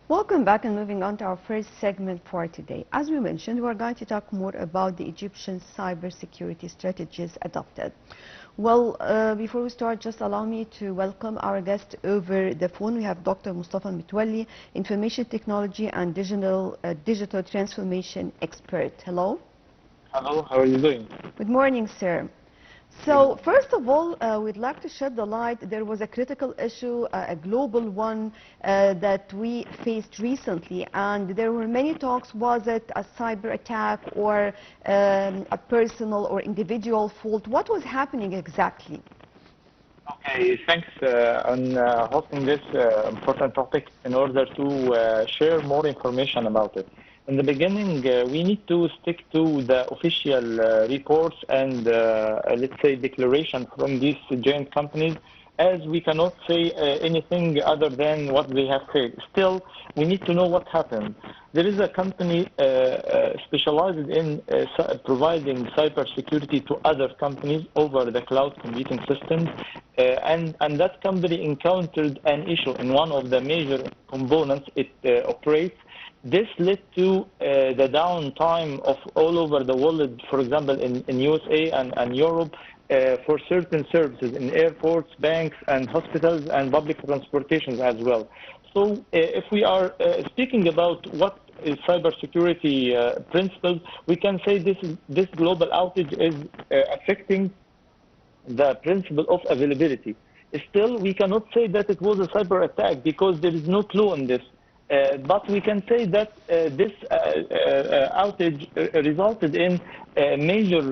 Welcome back and moving on to our first segment for today. As we mentioned, we're going to talk more about the Egyptian cybersecurity strategies adopted. Well, before we start, just allow me to welcome our guest over the phone. We have Dr. Mustafa Metwaly, Information Technology and Digital Transformation Expert. Hello. Hello, how are you doing? Good morning, sir. So first of all, we'd like to shed the light. There was a critical issue, a global one that we faced recently, and there were many talks. Was it a cyber attack or a personal or individual fault? What was happening exactly? Okay, thanks on hosting this important topic in order to share more information about it. In the beginning, we need to stick to the official reports and, let's say, declaration from these giant companies, as we cannot say anything other than what they have said. Still, we need to know what happened. There is a company specialized in providing cybersecurity to other companies over the cloud computing systems, and that company encountered an issue in one of the major components it operates. This led to the downtime of all over the world, for example, in USA and Europe, for certain services in airports, banks, and hospitals, and public transportations as well. So if we are speaking about what is cybersecurity principles, we can say this global outage is affecting the principle of availability. Still, we cannot say that it was a cyber attack because there is no clue in this. But we can say that this outage resulted in major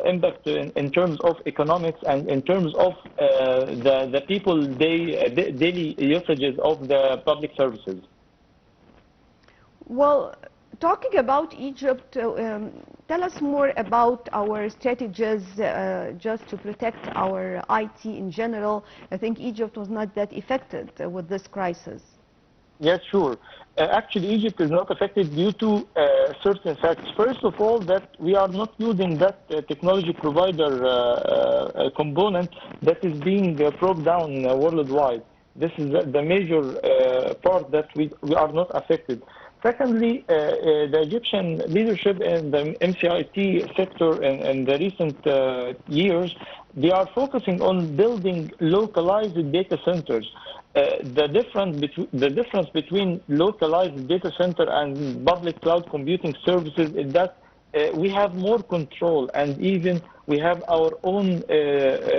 impact in terms of economics and in terms of the people daily usages of the public services. Well, talking about Egypt, tell us more about our strategies just to protect our IT in general. I think Egypt was not that affected with this crisis. Yes, sure. Actually, Egypt is not affected due to certain facts. First of all, that we are not using that technology provider component that is being broke down worldwide. This is the major part that we are not affected. Secondly, the Egyptian leadership in the MCIT sector in the recent years, they are focusing on building localized data centers. The difference between localized data center and public cloud computing services is that we have more control, and even we have our own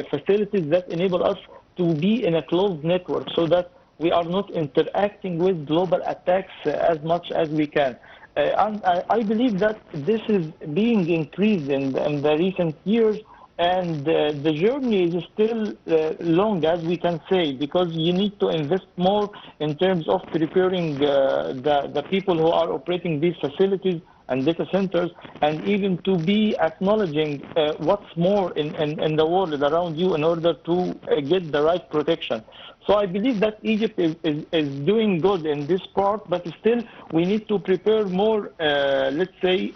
facilities that enable us to be in a closed network, so that we are not interacting with global attacks as much as we can. And I believe that this is being increased in the recent years, and the journey is still long, as we can say, because you need to invest more in terms of preparing the people who are operating these facilities and data centers, and even to be acknowledging what's more in the world around you in order to get the right protection. So I believe that Egypt is doing good in this part, but still we need to prepare more, let's say,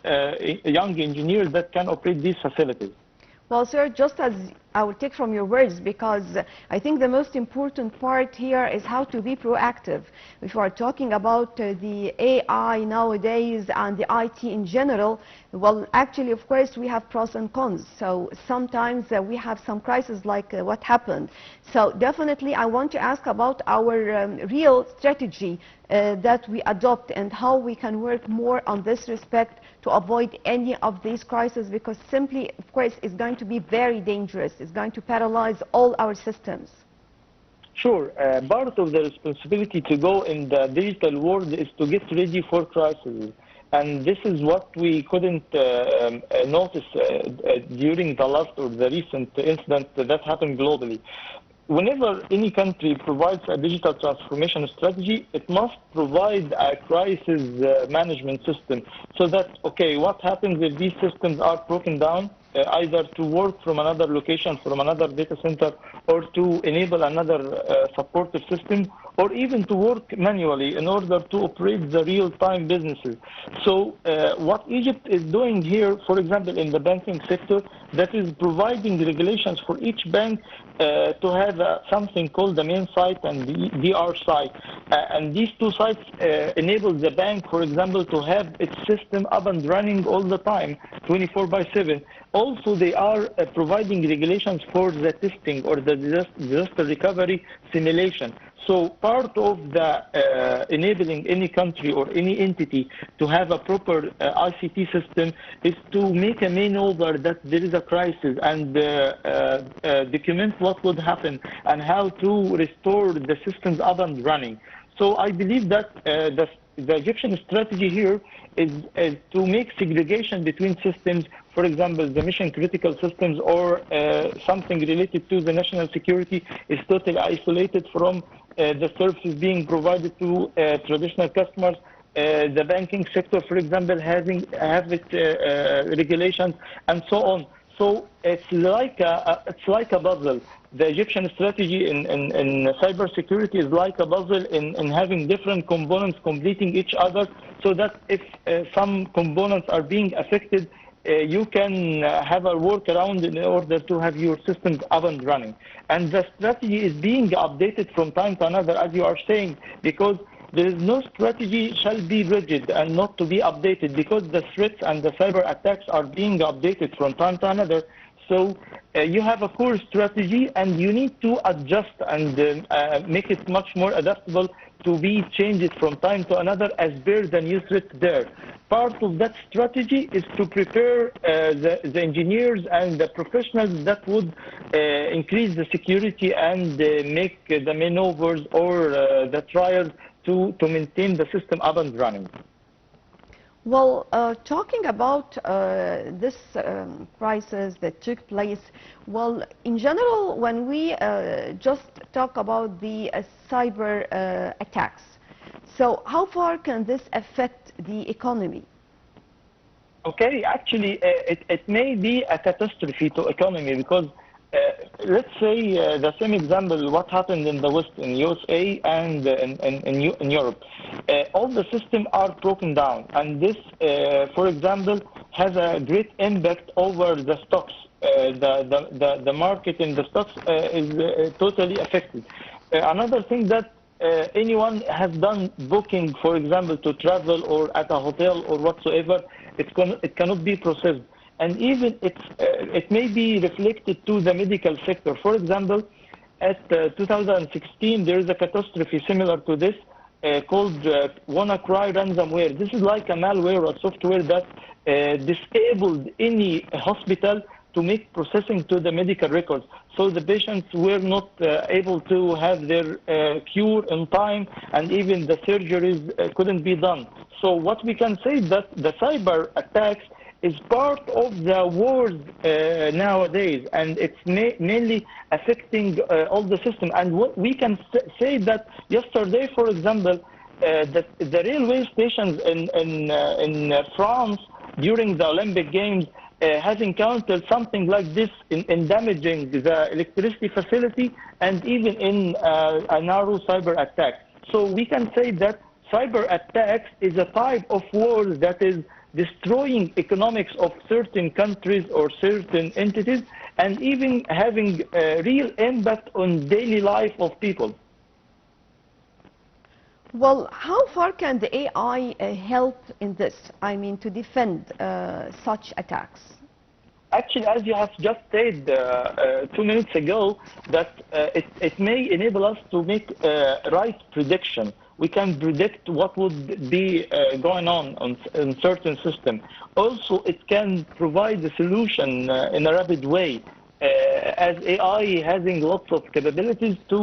young engineers that can operate these facilities. Well, sir, just as I will take from your words, because I think the most important part here is how to be proactive. If we are talking about the AI nowadays and the IT in general, well, actually, of course, we have pros and cons. So sometimes we have some crises like what happened. So definitely, I want to ask about our real strategy that we adopt and how we can work more on this respect to avoid any of these crises, because simply, of course, it's going to be very dangerous. It's going to paralyze all our systems. Sure. Part of the responsibility to go in the digital world is to get ready for crises. And this is what we couldn't notice during the last or the recent incident that happened globally. Whenever any country provides a digital transformation strategy, it must provide a crisis management system, so that, okay, what happens if these systems are broken down? either to work from another location, from another data center, or to enable another supportive system, or even to work manually in order to operate the real-time businesses. So what Egypt is doing here, for example, in the banking sector, that is providing regulations for each bank to have something called the main site and the DR site. And these two sites enable the bank, for example, to have its system up and running all the time, 24/7. Also, they are providing regulations for the testing or the disaster recovery simulation. So part of the enabling any country or any entity to have a proper ICT system is to make a maneuver that there is a crisis and document what would happen and how to restore the systems up and running. So I believe that the Egyptian strategy here is to make segregation between systems, for example, the mission critical systems or something related to the national security is totally isolated from the services being provided to traditional customers. The banking sector, for example, have its regulations and so on. So it's like a puzzle. The Egyptian strategy in cybersecurity is like a puzzle in having different components completing each other, so that if some components are being affected, you can have a workaround in order to have your systems up and running. And the strategy is being updated from time to another, as you are saying, because there is no strategy shall be rigid and not to be updated, because the threats and the cyber attacks are being updated from time to another. So you have a core strategy and you need to adjust and make it much more adaptable to be changed from time to another as per the new threat there. Part of that strategy is to prepare the engineers and the professionals that would increase the security and make the maneuvers or the trials to maintain the system up and running. Well, talking about this crisis that took place, well, in general, when we just talk about the cyber attacks, so how far can this affect the economy? Okay, actually, it may be a catastrophe to economy because let's say the same example, what happened in the West, in USA and in Europe. All the systems are broken down, and this, for example, has a great impact over the stocks. The market in the stocks is totally affected. Another thing that anyone has done booking, for example, to travel or at a hotel or whatsoever, it cannot be processed. And even it may be reflected to the medical sector. For example, at 2016, there is a catastrophe similar to this called WannaCry ransomware. This is like a malware or software that disabled any hospital to make processing to the medical records. So the patients were not able to have their cure in time, and even the surgeries couldn't be done. So what we can say is that the cyber attacks is part of the wars nowadays, and it's mainly affecting all the system. And what we can say that yesterday, for example, the railway stations in France during the Olympic Games has encountered something like this in damaging the electricity facility and even in a narrow cyber attack. So we can say that cyber attacks is a type of war that is destroying economics of certain countries or certain entities, and even having a real impact on daily life of people. Well, how far can the AI help in this? I mean, to defend such attacks? Actually, as you have just said 2 minutes ago, that it may enable us to make right prediction. We can predict what would be going on in certain system. Also, it can provide a solution in a rapid way, as AI having lots of capabilities to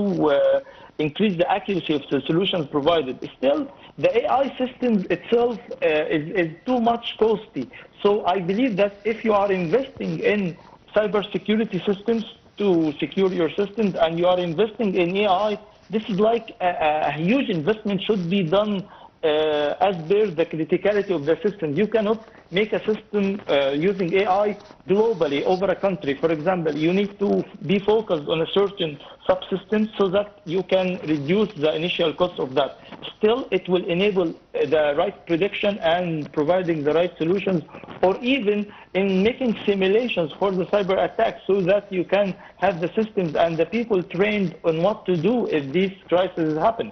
increase the accuracy of the solutions provided. Still, the AI system itself is too much costly. So I believe that if you are investing in cybersecurity systems to secure your systems, and you are investing in AI, this is like a huge investment should be done as per the criticality of the system. You cannot make a system using AI globally over a country. For example, you need to be focused on a certain subsystem so that you can reduce the initial cost of that. Still, it will enable the right prediction and providing the right solutions, or even in making simulations for the cyber attacks so that you can have the systems and the people trained on what to do if these crises happen.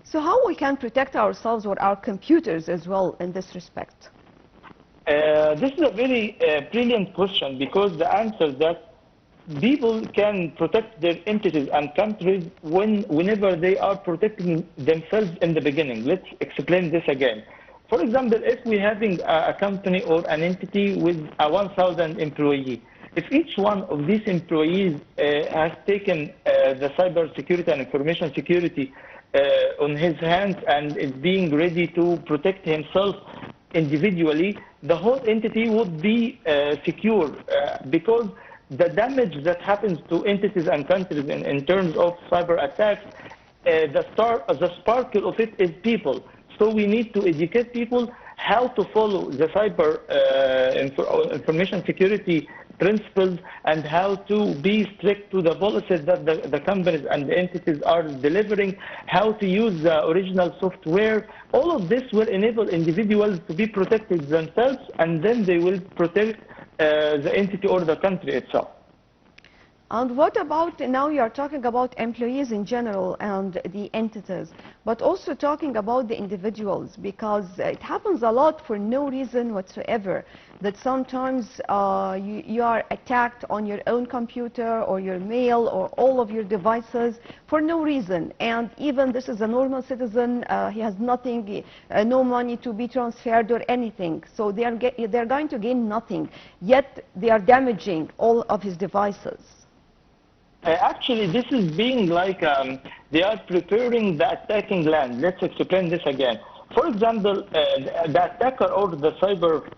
So how we can protect ourselves or our computers as well in this respect? This is a very brilliant question, because the answer is that people can protect their entities and countries whenever they are protecting themselves in the beginning. Let's explain this again. For example, if we're having a company or an entity with a 1,000 employees, if each one of these employees has taken the cyber security and information security on his hands and is being ready to protect himself individually, the whole entity would be secure, because the damage that happens to entities and countries in terms of cyber attacks, the sparkle of it is people. So we need to educate people how to follow the cyber information security principles and how to be strict to the policies that the companies and the entities are delivering, how to use the original software. All of this will enable individuals to be protected themselves, and then they will protect the entity or the country itself. And what about, now you are talking about employees in general and the entities, but also talking about the individuals, because it happens a lot for no reason whatsoever, that sometimes you are attacked on your own computer or your mail or all of your devices for no reason. And even this is a normal citizen, he has nothing, no money to be transferred or anything. So they're going to gain nothing, yet they are damaging all of his devices. Actually, this is being like they are preparing the attacking land. Let's explain this again. For example, the attacker or the cyber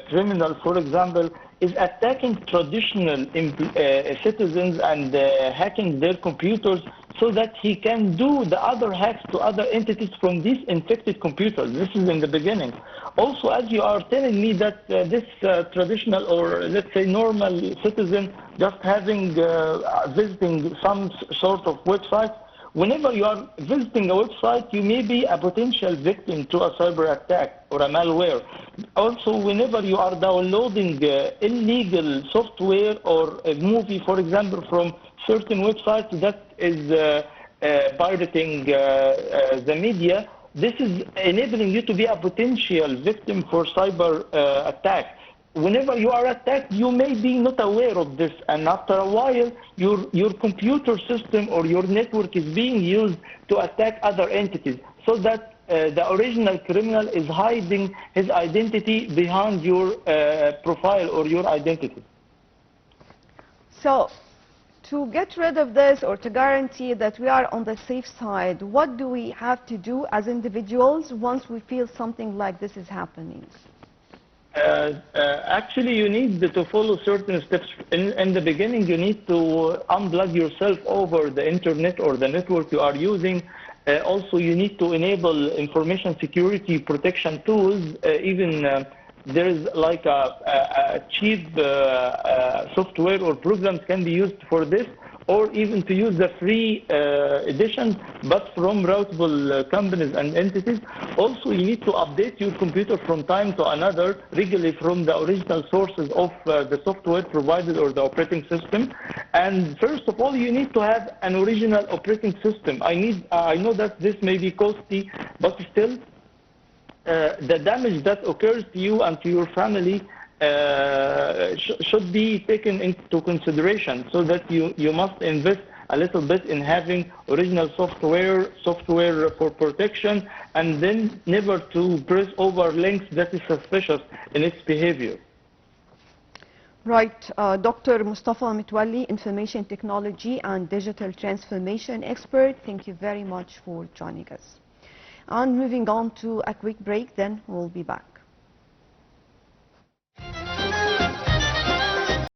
criminal, for example, is attacking traditional citizens and hacking their computers so that he can do the other hacks to other entities from these infected computers. This is in the beginning. Also, as you are telling me that this traditional or let's say normal citizen just having visiting some sort of website, whenever you are visiting a website, you may be a potential victim to a cyber attack or a malware. Also, whenever you are downloading illegal software or a movie, for example, from certain websites that is pirating the media, this is enabling you to be a potential victim for cyber attack. Whenever you are attacked, you may be not aware of this, and after a while, your computer system or your network is being used to attack other entities, so that the original criminal is hiding his identity behind your profile or your identity. So, to get rid of this or to guarantee that we are on the safe side, what do we have to do as individuals once we feel something like this is happening? Actually, you need to follow certain steps. In the beginning, you need to unplug yourself over the internet or the network you are using. Also, you need to enable information security protection tools. There is like a cheap software or programs can be used for this, or even to use the free edition, but from reputable companies and entities. Also, you need to update your computer from time to another regularly from the original sources of the software provided or the operating system. And first of all, you need to have an original operating system. I know that this may be costly, but still, the damage that occurs to you and to your family should be taken into consideration, so that you must invest a little bit in having original software for protection, and then never to press over links that is suspicious in its behavior. Right. Dr. Mustafa Metwaly, Information Technology and Digital Transformation Expert, thank you very much for joining us. And moving on to a quick break, then we'll be back.